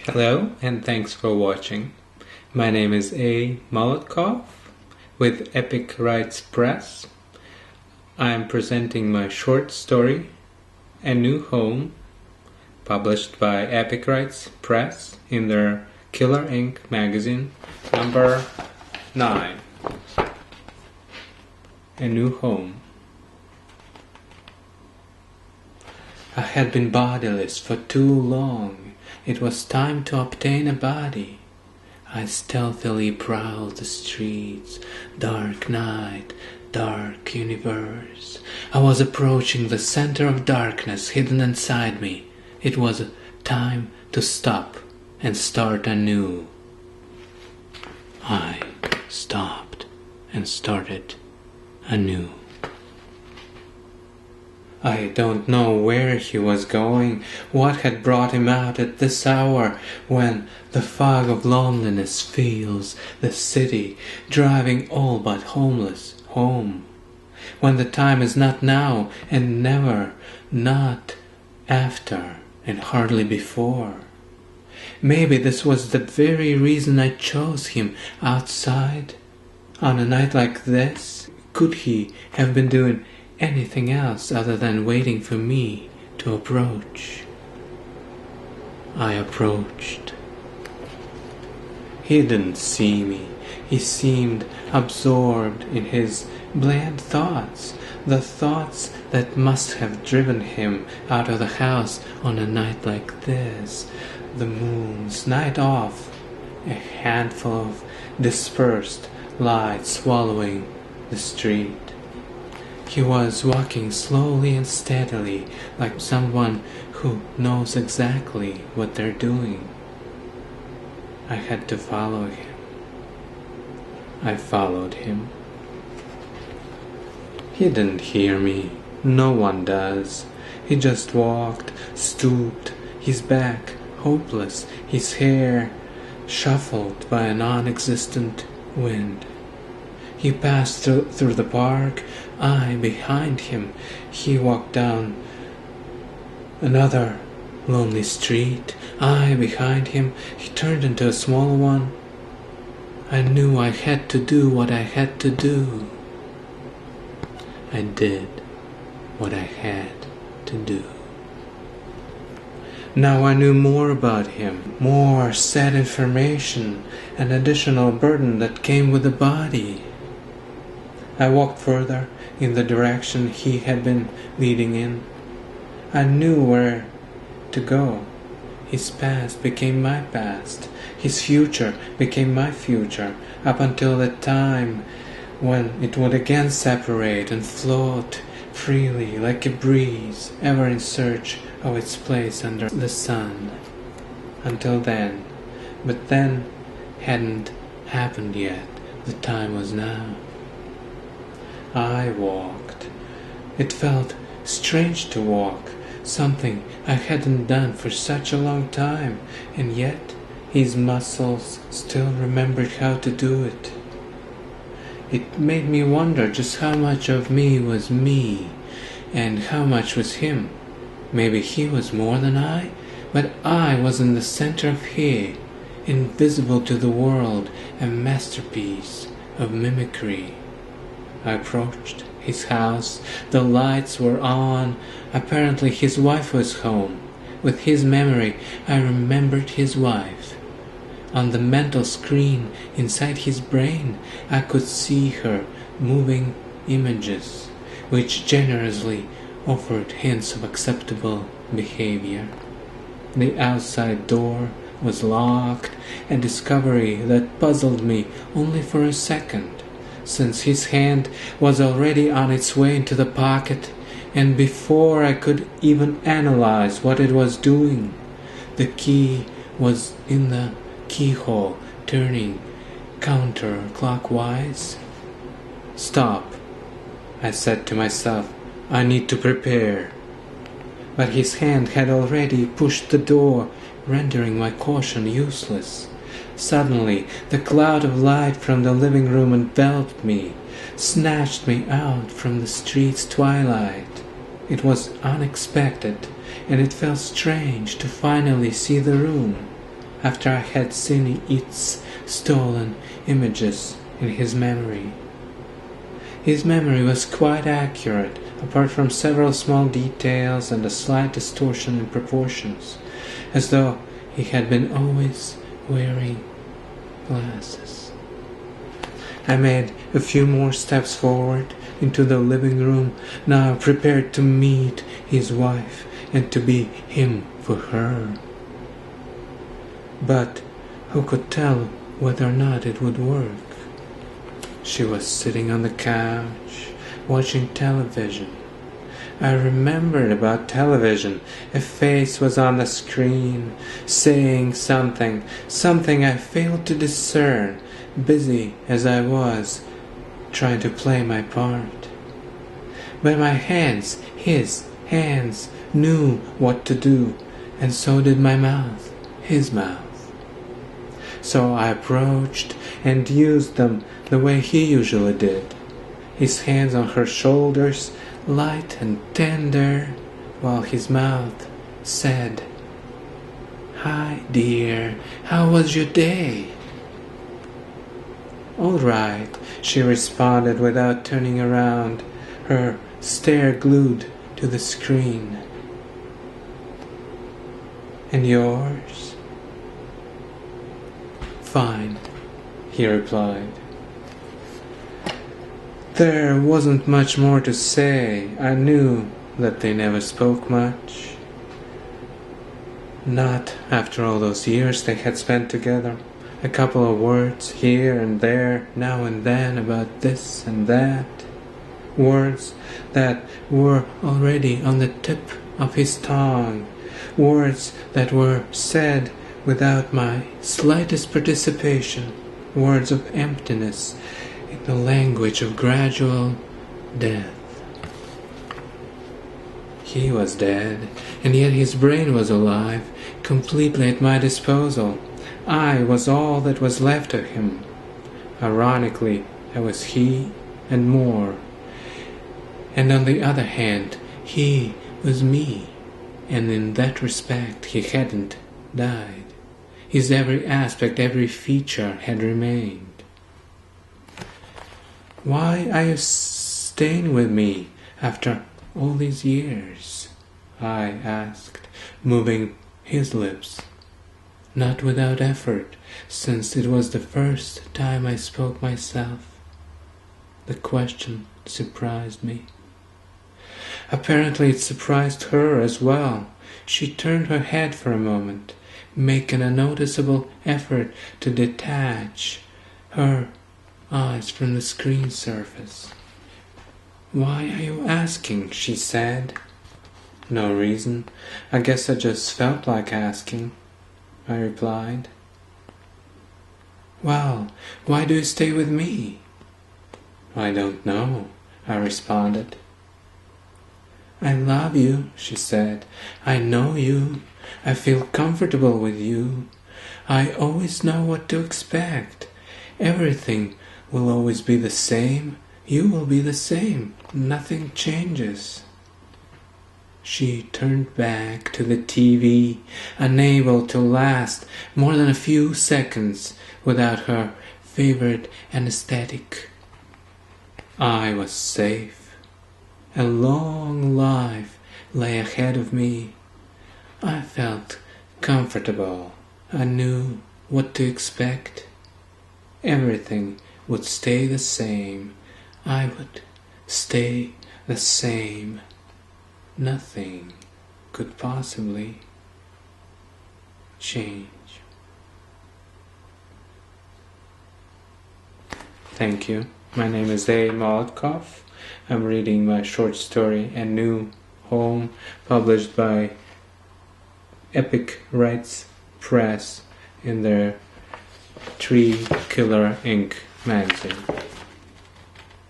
Hello and thanks for watching. My name is Molotkov with Epic Rights Press. I am presenting my short story, A New Home, published by Epic Rights Press in their Killer Ink magazine, number 9. A New Home. I had been bodiless for too long. It was time to obtain a body. I stealthily prowled the streets. Dark night, dark universe. I was approaching the center of darkness hidden inside me. It was time to stop and start anew. I stopped and started anew. I don't know where he was going, what had brought him out at this hour, when the fog of loneliness fills the city, driving all but homeless home. When the time is not now, and never, not after, and hardly before. Maybe this was the very reason I chose him outside. On a night like this, could he have been doing anything else other than waiting for me to approach? I approached. He didn't see me. He seemed absorbed in his bland thoughts, the thoughts that must have driven him out of the house on a night like this. The moon's night off, a handful of dispersed light swallowing the street. He was walking slowly and steadily, like someone who knows exactly what they're doing. I had to follow him. I followed him. He didn't hear me. No one does. He just walked, stooped, his back hopeless, his hair shuffled by a non-existent wind. He passed through the park, I behind him. He walked down another lonely street, I behind him. He turned into a small one. I knew I had to do what I had to do. I did what I had to do. Now I knew more about him, more sad information, an additional burden that came with the body. I walked further in the direction he had been leading in. I knew where to go. His past became my past. His future became my future, up until the time when it would again separate and float freely like a breeze, ever in search of its place under the sun. Until then. But then hadn't happened yet. The time was now. I walked. It felt strange to walk, something I hadn't done for such a long time, and yet his muscles still remembered how to do it. It made me wonder just how much of me was me, and how much was him. Maybe he was more than I, but I was in the center of he, invisible to the world, a masterpiece of mimicry. I approached his house. The lights were on. Apparently his wife was home. With his memory, I remembered his wife. On the mental screen inside his brain, I could see her moving images, which generously offered hints of acceptable behavior. The outside door was locked, a discovery that puzzled me only for a second, since his hand was already on its way into the pocket, and before I could even analyze what it was doing, the key was in the keyhole, turning counterclockwise. "Stop," I said to myself. "I need to prepare." But his hand had already pushed the door, rendering my caution useless. Suddenly, the cloud of light from the living room enveloped me, snatched me out from the street's twilight. It was unexpected, and it felt strange to finally see the room. after I had seen its stolen images in his memory. His memory was quite accurate, apart from several small details and a slight distortion in proportions, as though he had been always wearing glasses. I made a few more steps forward into the living room, now prepared to meet his wife and to be him for her. But who could tell whether or not it would work? She was sitting on the couch, watching television. I remembered about television. A face was on the screen, saying something I failed to discern, busy as I was, trying to play my part. But my hands, his hands, knew what to do, and so did my mouth, his mouth. So I approached and used them the way he usually did, his hands on her shoulders, light and tender, while his mouth said, "Hi, dear, how was your day?" "All right," she responded without turning around, her stare glued to the screen. "And yours?" "Fine," he replied. There wasn't much more to say. I knew that they never spoke much. Not after all those years they had spent together. A couple of words here and there, now and then, about this and that. Words that were already on the tip of his tongue. Words that were said without my slightest participation. Words of emptiness, in the language of gradual death. He was dead, and yet his brain was alive, completely at my disposal. I was all that was left of him. Ironically, I was he and more. And on the other hand, he was me, and in that respect he hadn't died. His every aspect, every feature had remained. "Why are you staying with me after all these years?" I asked, moving his lips, not without effort, since it was the first time I spoke myself. The question surprised me. Apparently it surprised her as well. She turned her head for a moment, making a noticeable effort to detach her eyes from the screen surface. "Why are you asking?" she said. "No reason. I guess I just felt like asking," I replied. "Well, why do you stay with me?" "I don't know," I responded. "I love you," she said. "I know you. I feel comfortable with you. I always know what to expect. Everything will always be the same. You will be the same. Nothing changes." She turned back to the TV, unable to last more than a few seconds without her favorite anesthetic. I was safe. A long life lay ahead of me. I felt comfortable. I knew what to expect. Everything would stay the same. I would stay the same. Nothing could possibly change. Thank you. My name is Molotkov. I'm reading my short story A New Home, published by Epic Rights Press in their Tree Killer Inc. magazine.